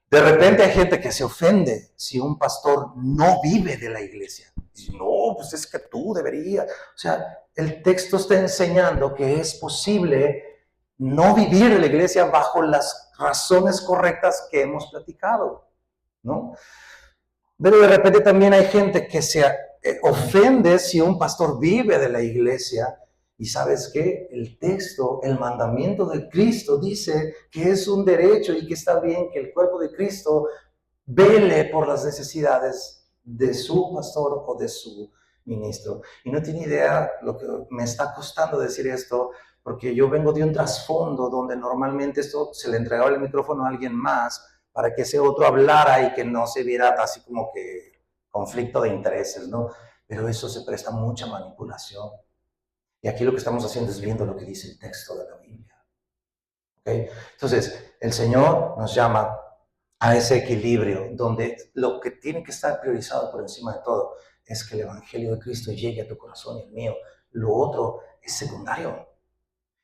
De repente hay gente que se ofende si un pastor no vive de la iglesia. Dice, no, pues es que tú deberías. O sea, el texto está enseñando que es posible no vivir de la iglesia bajo las razones correctas que hemos platicado, ¿no? Pero de repente también hay gente que se ofende si un pastor vive de la iglesia. Y ¿sabes qué? El texto, el mandamiento de Cristo dice que es un derecho y que está bien que el cuerpo de Cristo vele por las necesidades de su pastor o de su ministro. Y no tiene idea lo que me está costando decir esto, porque yo vengo de un trasfondo donde normalmente esto se le entregaba el micrófono a alguien más para que ese otro hablara y que no se viera así como que conflicto de intereses, ¿no? Pero eso se presta mucha manipulación. Y aquí lo que estamos haciendo es viendo lo que dice el texto de la Biblia. ¿Okay? Entonces, el Señor nos llama a ese equilibrio donde lo que tiene que estar priorizado por encima de todo es que el Evangelio de Cristo llegue a tu corazón y el mío. Lo otro es secundario.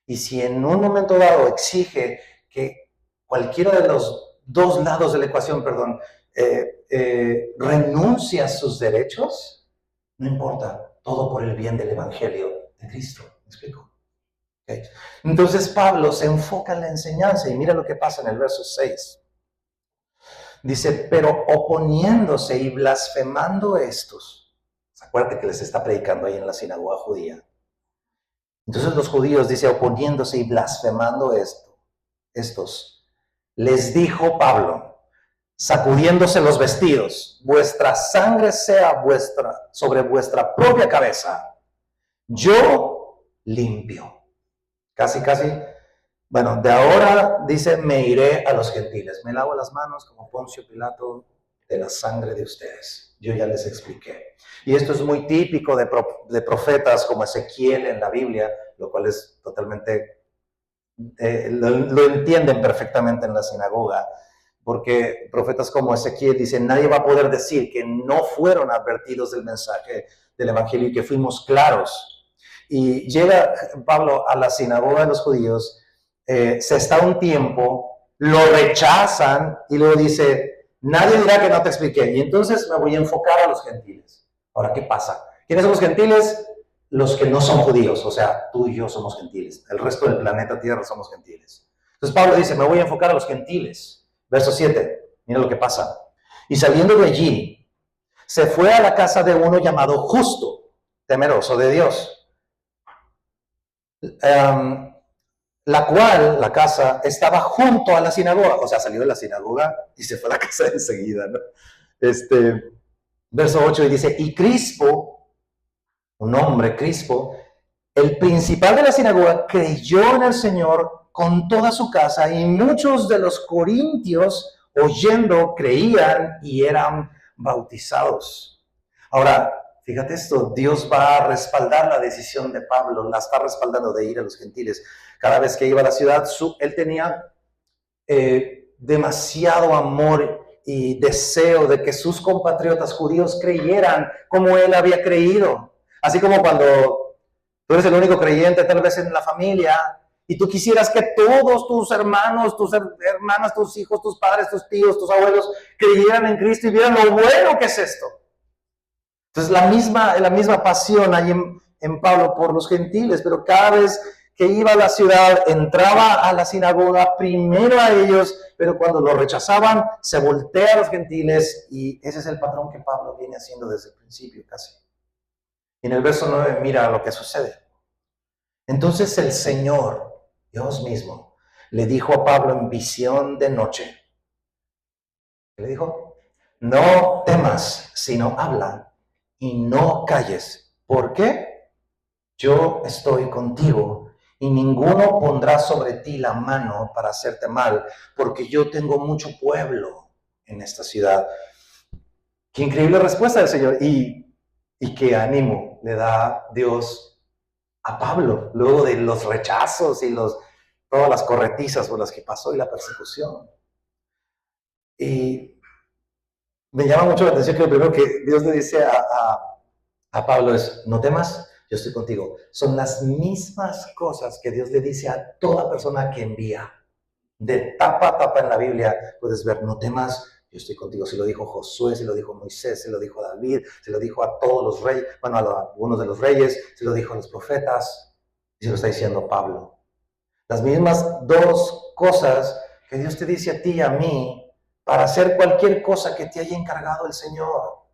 Y si en un momento dado exige que cualquiera de los dos lados de la ecuación, renuncie a sus derechos, no importa, todo por el bien del Evangelio de Cristo. ¿Me explico? Okay. Entonces Pablo se enfoca en la enseñanza y mira lo que pasa en el verso 6. Dice, pero oponiéndose y blasfemando estos. Acuérdate que les está predicando ahí en la sinagoga judía. Entonces los judíos, dice, oponiéndose y blasfemando estos, les dijo Pablo, sacudiéndose los vestidos, vuestra sangre sea sobre vuestra propia cabeza, yo limpio. Casi, bueno, de ahora, dice, me iré a los gentiles, me lavo las manos como Poncio Pilato de la sangre de ustedes. Yo ya les expliqué. Y esto es muy típico de profetas como Ezequiel en la Biblia, lo cual es totalmente, lo entienden perfectamente en la sinagoga, porque profetas como Ezequiel dicen, nadie va a poder decir que no fueron advertidos del mensaje del Evangelio y que fuimos claros. Y llega Pablo a la sinagoga de los judíos, se está un tiempo, lo rechazan y luego dice, nadie dirá que no te expliqué. Y entonces me voy a enfocar a los gentiles. Ahora, ¿qué pasa? ¿Quiénes son los gentiles? Los que no son judíos, o sea, tú y yo somos gentiles. El resto del planeta Tierra somos gentiles. Entonces Pablo dice, me voy a enfocar a los gentiles. Verso 7, mira lo que pasa. Y saliendo de allí, se fue a la casa de uno llamado Justo, temeroso de Dios. La casa estaba junto a la sinagoga, o sea, salió de la sinagoga y se fue a la casa enseguida, ¿no? Verso 8 y dice, y Crispo, un hombre, Crispo, el principal de la sinagoga, creyó en el Señor con toda su casa y muchos de los corintios, oyendo, creían y eran bautizados. Ahora, fíjate esto, Dios va a respaldar la decisión de Pablo, la está respaldando de ir a los gentiles. Cada vez que iba a la ciudad, él tenía demasiado amor y deseo de que sus compatriotas judíos creyeran como él había creído. Así como cuando tú eres el único creyente tal vez en la familia y tú quisieras que todos tus hermanos, tus hermanas, tus hijos, tus padres, tus tíos, tus abuelos creyeran en Cristo y vieran lo bueno que es esto. Entonces la misma pasión hay en Pablo por los gentiles, pero cada vez que iba a la ciudad, entraba a la sinagoga, primero a ellos, pero cuando lo rechazaban, se voltea a los gentiles, y ese es el patrón que Pablo viene haciendo desde el principio casi. Y en el verso 9, mira lo que sucede. Entonces el Señor, Dios mismo, le dijo a Pablo en visión de noche. ¿Qué le dijo? No temas, sino habla y no calles. ¿Por qué? Yo estoy contigo y ninguno pondrá sobre ti la mano para hacerte mal, porque yo tengo mucho pueblo en esta ciudad. Qué increíble respuesta del Señor. Y qué ánimo le da Dios a Pablo, luego de los rechazos y todas las corretizas por las que pasó y la persecución. Y me llama mucho la atención que lo primero que Dios le dice a Pablo es, no temas, yo estoy contigo. Son las mismas cosas que Dios le dice a toda persona que envía. De tapa a tapa en la Biblia puedes ver, no temas, yo estoy contigo. Se lo dijo Josué, se lo dijo Moisés, se lo dijo David, se lo dijo a todos los reyes, bueno, a algunos de los reyes, se lo dijo a los profetas, y se lo está diciendo Pablo. Las mismas dos cosas que Dios te dice a ti y a mí para hacer cualquier cosa que te haya encargado el Señor.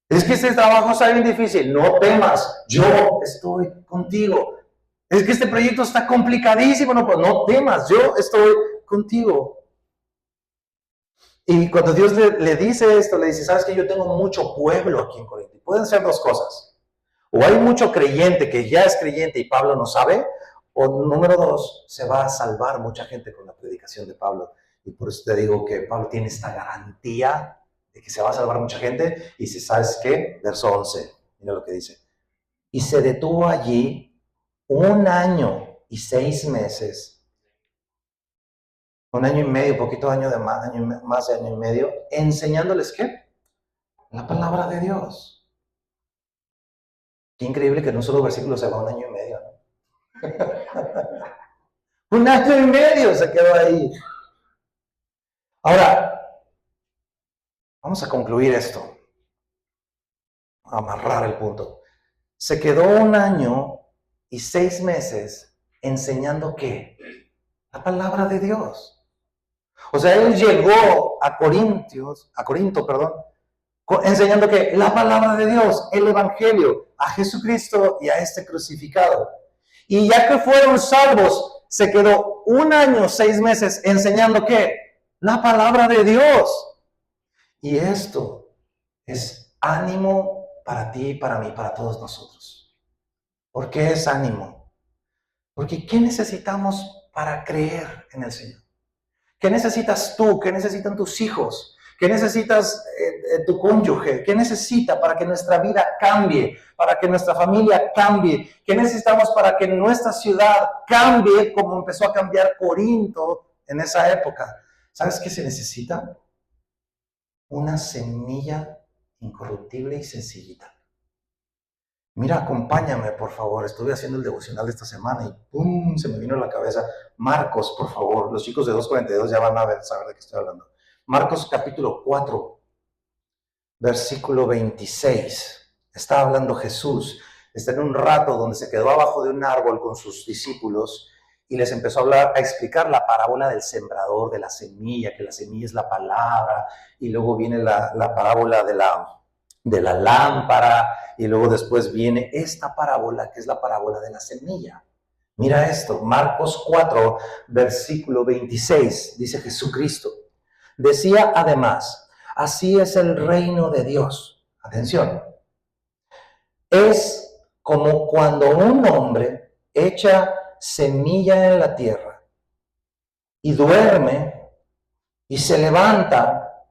Es que este trabajo está bien difícil, no temas, yo estoy contigo. Es que este proyecto está complicadísimo, no, pues no temas, yo estoy contigo. Y cuando Dios le dice esto, le dice, sabes que yo tengo mucho pueblo aquí en Corinto. Pueden ser dos cosas. O hay mucho creyente que ya es creyente y Pablo no sabe, o número dos, se va a salvar mucha gente con la predicación de Pablo. Y por eso te digo que Pablo tiene esta garantía de que se va a salvar mucha gente. Y si sabes qué, verso 11, mira lo que dice. Y se detuvo allí 1 año y 6 meses, 1 año y medio, poquito año de más de año y medio, enseñándoles ¿qué? La palabra de Dios. Qué increíble que en un solo versículo se va 1 año y medio, ¿no? 1 año y medio se quedó ahí. Ahora, vamos a concluir esto, a amarrar el punto. Se quedó 1 año y 6 meses enseñando ¿qué? La palabra de Dios. O sea, él llegó a Corinto, enseñando que la palabra de Dios, el evangelio, a Jesucristo y a este crucificado. Y ya que fueron salvos, se quedó 1 año, 6 meses enseñando ¿qué? La palabra de Dios. Y esto es ánimo para ti, para mí, para todos nosotros. ¿Por qué es ánimo? Porque ¿qué necesitamos para creer en el Señor? ¿Qué necesitas tú? ¿Qué necesitan tus hijos? ¿Qué necesitas tu cónyuge? ¿Qué necesita para que nuestra vida cambie? Para que nuestra familia cambie. ¿Qué necesitamos para que nuestra ciudad cambie como empezó a cambiar Corinto en esa época? ¿Sabes qué se necesita? Una semilla incorruptible y sencillita. Mira, acompáñame, por favor. Estuve haciendo el devocional de esta semana y ¡pum! Se me vino a la cabeza. Marcos, por favor. Los chicos de 242 ya van a saber de qué estoy hablando. Marcos capítulo 4, versículo 26. Está hablando Jesús. Está en un rato donde se quedó abajo de un árbol con sus discípulos y les empezó a hablar, a explicar la parábola del sembrador, de la semilla, que la semilla es la palabra, y luego viene la parábola de la lámpara, y luego después viene esta parábola, que es la parábola de la semilla. Mira esto, Marcos 4, versículo 26, dice Jesucristo. Decía además, así es el reino de Dios. Atención. Es como cuando un hombre echa semilla en la tierra y duerme y se levanta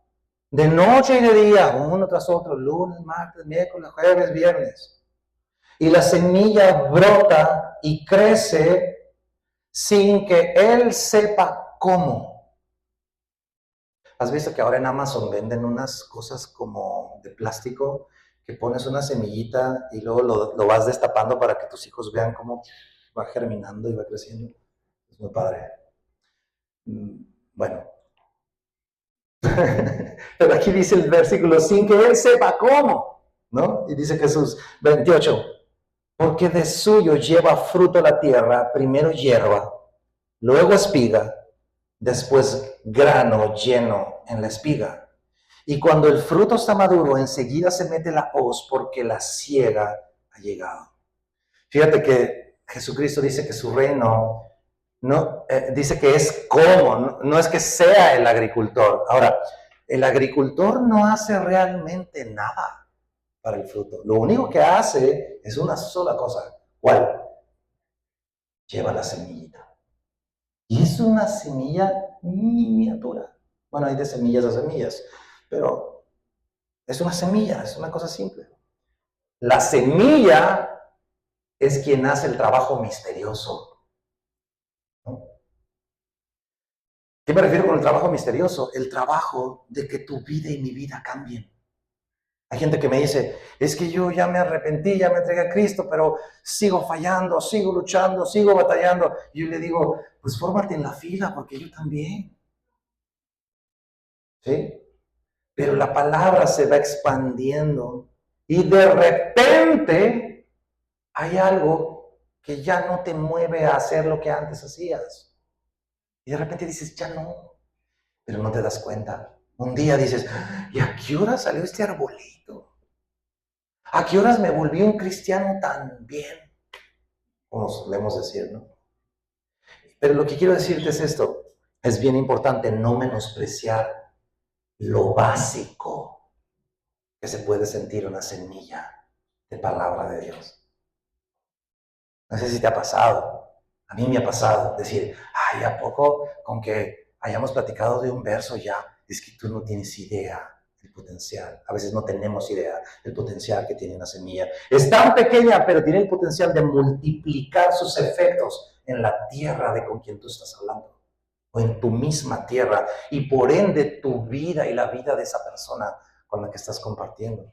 de noche y de día, uno tras otro, lunes, martes, miércoles, jueves, viernes. Y la semilla brota y crece sin que él sepa cómo. ¿Has visto que ahora en Amazon venden unas cosas como de plástico que pones una semillita y luego lo vas destapando para que tus hijos vean cómo va germinando y va creciendo? Es muy padre. Bueno. Pero aquí dice el versículo, sin que él sepa cómo, ¿no? Y dice Jesús, 28, porque de suyo lleva fruto la tierra, primero hierba, luego espiga, después grano lleno en la espiga. Y cuando el fruto está maduro, enseguida se mete la hoz porque la siega ha llegado. Fíjate que Jesucristo dice que su reino no, dice que es como, no es que sea el agricultor. Ahora, el agricultor no hace realmente nada para el fruto. Lo único que hace es una sola cosa. ¿Cuál? Lleva la semillita. Y es una semilla miniatura. Bueno, hay de semillas a semillas, pero es una semilla, es una cosa simple. La semilla es quien hace el trabajo misterioso, ¿no? ¿Qué me refiero con el trabajo misterioso? El trabajo de que tu vida y mi vida cambien. Hay gente que me dice, es que yo ya me arrepentí, ya me entregué a Cristo, pero sigo fallando, sigo luchando, sigo batallando. Y yo le digo, pues fórmate en la fila, porque yo también. ¿Sí? Pero la palabra se va expandiendo y de repente hay algo que ya no te mueve a hacer lo que antes hacías. Y de repente dices, ya no, pero no te das cuenta. Un día dices, ¿y a qué hora salió este arbolito? ¿A qué horas me volví un cristiano tan bien? Como solemos decir, ¿no? Pero lo que quiero decirte es esto, es bien importante no menospreciar lo básico que se puede sentir una semilla de palabra de Dios. No sé si te ha pasado, a mí me ha pasado decir, ay, ¿a poco con que hayamos platicado de un verso ya? Es que tú no tienes idea del potencial. A veces no tenemos idea del potencial que tiene una semilla. Es tan pequeña, pero tiene el potencial de multiplicar sus efectos en la tierra de con quien tú estás hablando, o en tu misma tierra, y por ende tu vida y la vida de esa persona con la que estás compartiendo.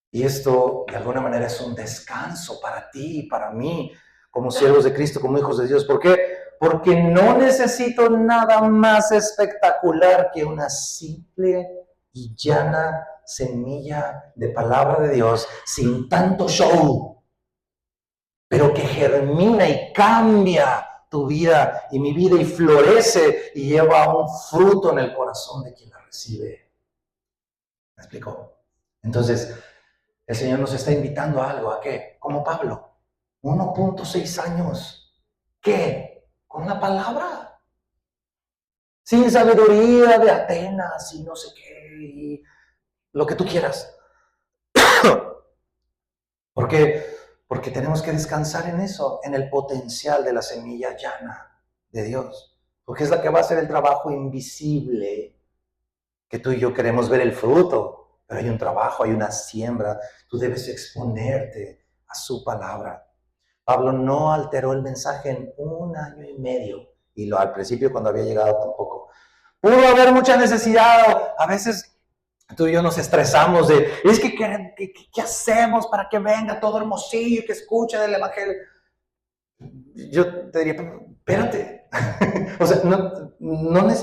Y esto, de alguna manera, es un descanso para ti y para mí, como siervos de Cristo, como hijos de Dios. ¿Por qué? Porque no necesito nada más espectacular que una simple y llana semilla de palabra de Dios, sin tanto show, pero que germina y cambia tu vida y mi vida y florece y lleva un fruto en el corazón de quien la recibe. ¿Me explico? Entonces, el Señor nos está invitando a algo, ¿a qué? Como Pablo, 1.6 años. ¿Qué? Con la palabra. Sin sabiduría de Atenas y no sé qué, y lo que tú quieras. ¿Por qué? Porque tenemos que descansar en eso, en el potencial de la semilla llana de Dios. Porque es la que va a hacer el trabajo invisible, que tú y yo queremos ver el fruto, pero hay un trabajo, hay una siembra. Tú debes exponerte a su palabra. Pablo no alteró el mensaje en 1 año y medio, y al principio cuando había llegado tampoco. Pudo haber mucha necesidad, a veces tú y yo nos estresamos de, es que ¿qué hacemos para que venga todo Hermosillo y que escuche del Evangelio? Yo te diría, espérate, o sea,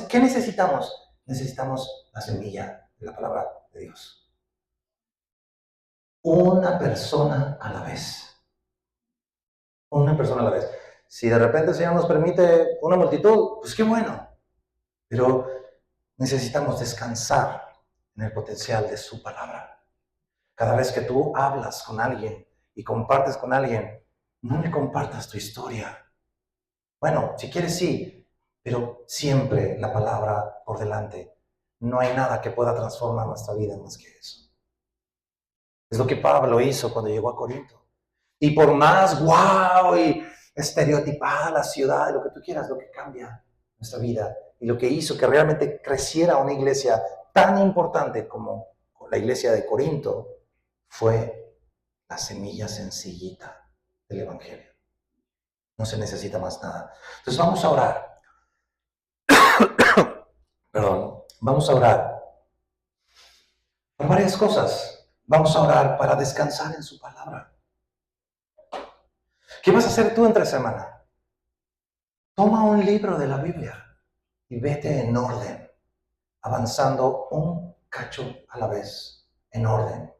¿qué necesitamos? Necesitamos la semilla de la palabra de Dios. Una persona a la vez. Una persona a la vez. Si de repente el Señor nos permite una multitud, pues qué bueno. Pero necesitamos descansar en el potencial de su palabra. Cada vez que tú hablas con alguien y compartes con alguien, no le compartas tu historia. Bueno, si quieres sí, pero siempre la palabra por delante. No hay nada que pueda transformar nuestra vida más que eso. Es lo que Pablo hizo cuando llegó a Corinto. Y por más guau y estereotipada la ciudad, lo que tú quieras, lo que cambia nuestra vida y lo que hizo que realmente creciera una iglesia tan importante como la iglesia de Corinto fue la semilla sencillita del Evangelio. No se necesita más nada. Entonces vamos a orar. Perdón, vamos a orar por varias cosas. Vamos a orar para descansar en su palabra. ¿Qué vas a hacer tú entre semana? Toma un libro de la Biblia y vete en orden, avanzando un cacho a la vez, en orden.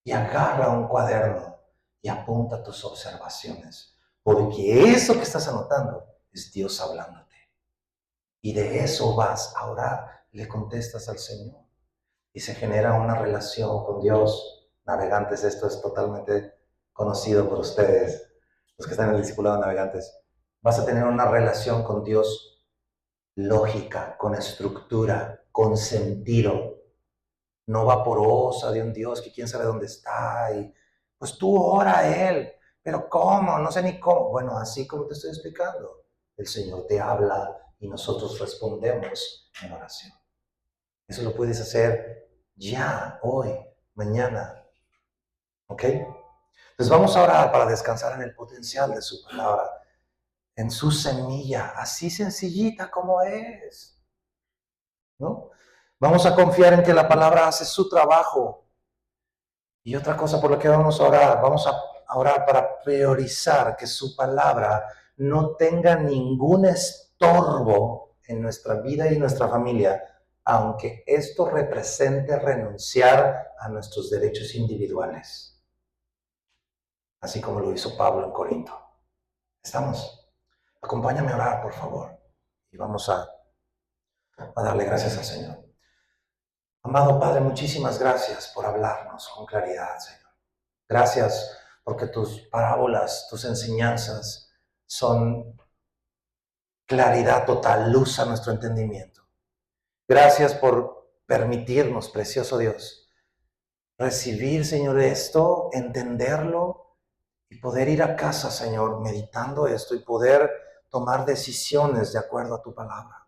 Y agarra un cuaderno y apunta tus observaciones, porque eso que estás anotando es Dios hablándote. Y de eso vas a orar, le contestas al Señor. Y se genera una relación con Dios. Navegantes, esto es totalmente conocido por ustedes, los que están en el discipulado de navegantes. Vas a tener una relación con Dios lógica, con estructura, con sentido. No vaporosa de un Dios que quién sabe dónde está. Y pues tú ora a Él. Pero ¿cómo? No sé ni cómo. Bueno, así como te estoy explicando. El Señor te habla y nosotros respondemos en oración. Eso lo puedes hacer ya, hoy, mañana. ¿Ok? Entonces vamos a orar para descansar en el potencial de su palabra, en su semilla, así sencillita como es, ¿no? Vamos a confiar en que la palabra hace su trabajo. Y otra cosa por la que vamos a orar para priorizar que su palabra no tenga ningún estorbo en nuestra vida y nuestra familia, aunque esto represente renunciar a nuestros derechos individuales, así como lo hizo Pablo en Corinto. ¿Estamos? Acompáñame a orar, por favor, y vamos a darle gracias al Señor. Amado Padre, muchísimas gracias por hablarnos con claridad, Señor. Gracias porque tus parábolas, tus enseñanzas son claridad total, luz a nuestro entendimiento. Gracias por permitirnos, precioso Dios, recibir, Señor, esto, entenderlo y poder ir a casa, Señor, meditando esto y poder tomar decisiones de acuerdo a tu palabra.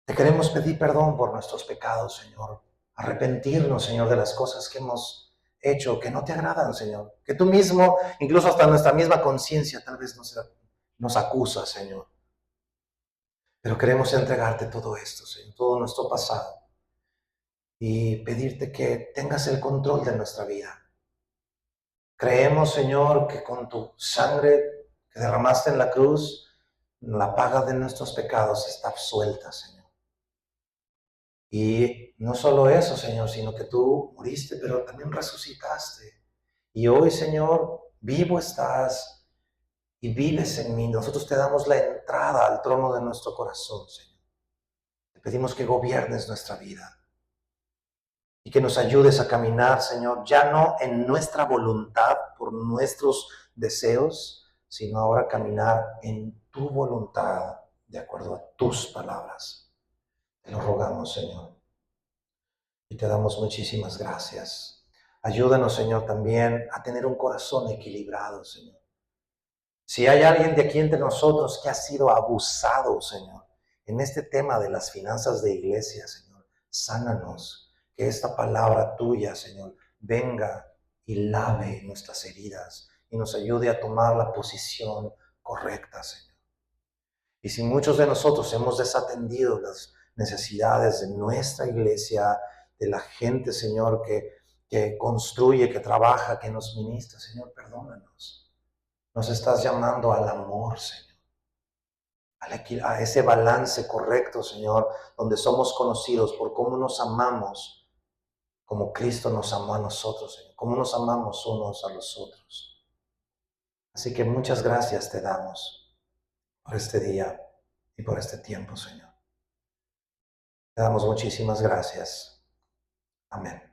Te queremos pedir perdón por nuestros pecados, Señor. Arrepentirnos, Señor, de las cosas que hemos hecho que no te agradan, Señor. Que tú mismo, incluso hasta nuestra misma conciencia, tal vez nos acusa, Señor. Pero queremos entregarte todo esto, Señor, todo nuestro pasado. Y pedirte que tengas el control de nuestra vida. Creemos, Señor, que con tu sangre que derramaste en la cruz, la paga de nuestros pecados está absuelta, Señor. Y no solo eso, Señor, sino que tú moriste, pero también resucitaste. Y hoy, Señor, vivo estás y vives en mí. Nosotros te damos la entrada al trono de nuestro corazón, Señor. Te pedimos que gobiernes nuestra vida y que nos ayudes a caminar, Señor, ya no en nuestra voluntad, por nuestros deseos, sino ahora caminar en tu voluntad, de acuerdo a tus palabras. Te lo rogamos, Señor. Y te damos muchísimas gracias. Ayúdanos, Señor, también a tener un corazón equilibrado, Señor. Si hay alguien de aquí entre nosotros que ha sido abusado, Señor, en este tema de las finanzas de iglesia, Señor, sánanos. Que esta palabra tuya, Señor, venga y lave nuestras heridas y nos ayude a tomar la posición correcta, Señor. Y si muchos de nosotros hemos desatendido las necesidades de nuestra iglesia, de la gente, Señor, que construye, que trabaja, que nos ministra, Señor, perdónanos. Nos estás llamando al amor, Señor, a ese balance correcto, Señor, donde somos conocidos por cómo nos amamos, como Cristo nos amó a nosotros, Señor, cómo nos amamos unos a los otros. Así que muchas gracias te damos por este día y por este tiempo, Señor. Te damos muchísimas gracias. Amén.